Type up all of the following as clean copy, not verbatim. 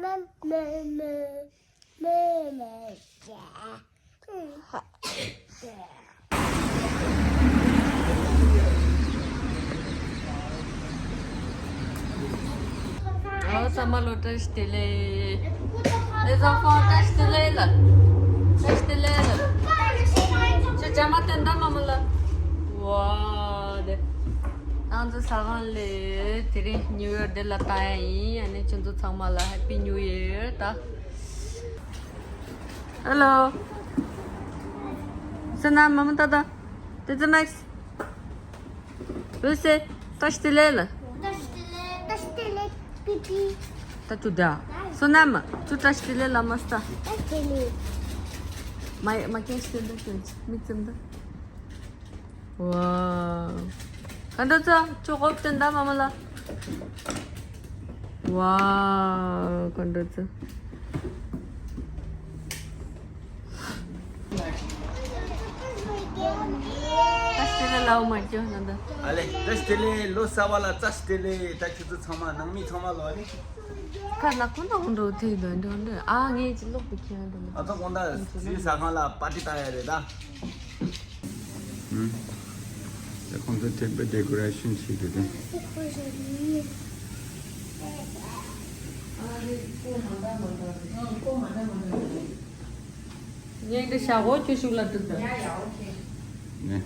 Oh, sama lo stylé. Les enfants, stylé là. Stylé là. Je jamais t'entends maman là. Wow. Anzu sagan le tiri New Year de la tai ane chundu sama la Happy New Year ta. Hello. Sana maman tada. Tete Max. Lucy, ta stylé là. Pipi. Ta tu da. Sonam, tu ta stylé la masta. Ma ke stylé tunch. Mitzunda. Wow. 간다자 저거 없던다 마마라 와 간다자 다시를 나오 말죠 난다 Allez, testez-les, l'eau ça va là, testez-les, t'as que tout ça, non, ça va là. 카나 콘다 콘다 어떻게 된다는데 아 게 질러 비키는데 Attends, on a, si ça va là, pas de taille là. The content decoration she did. 얘 이제 샤워 주실라 뜯다 네.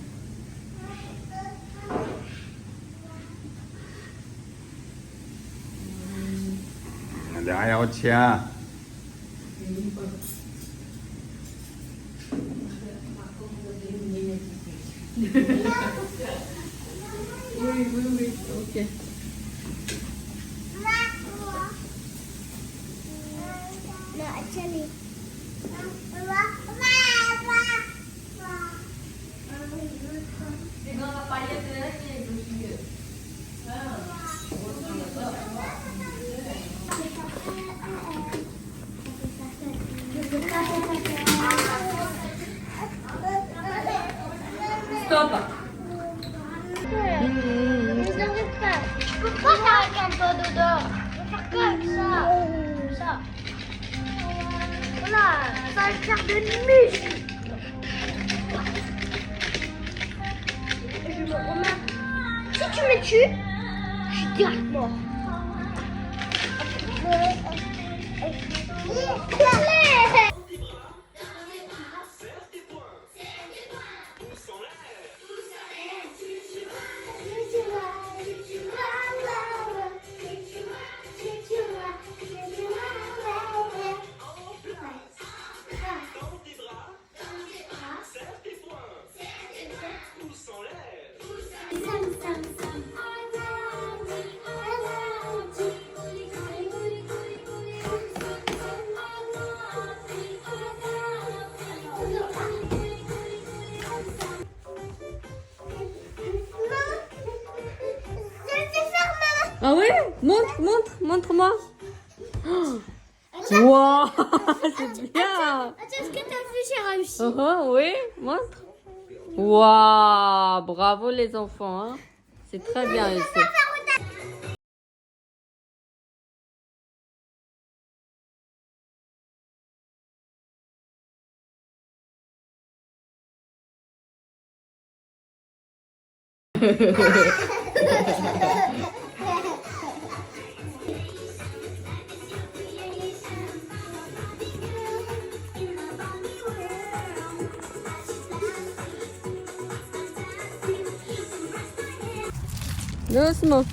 Đã yêu chia. Oui, ok. Stop. Pourquoi t'arrêtes un peu dedans? Comme ça. Voilà, ça va faire de muscles. Je me remets. Si tu me tues, je suis direct mort. Ah oui? Montre-moi. Wow, c'est bien. Est-ce que t'as vu, j'ai réussi? Oui, montre. Wow, bravo les enfants. Hein. C'est très bien réussi. Doucement.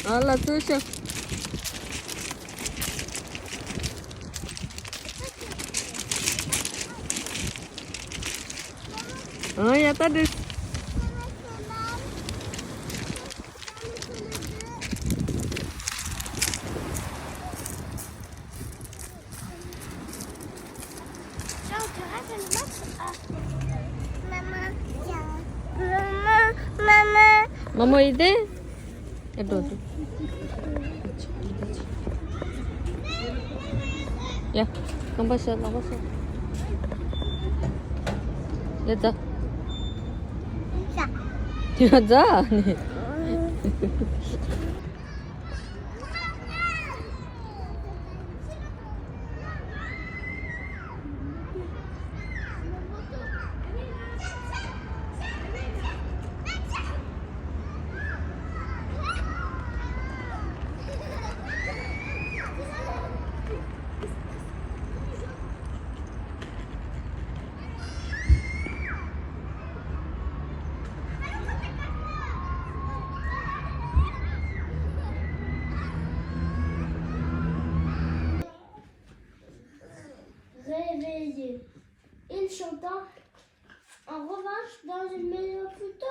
Voilà, touche. Oh, ya tadi. Maman ide? Itu. Ya, kamu pasal. Ya 자. 자. 네. Réveillé. Il chanta. En revanche, dans une maison plus tôt,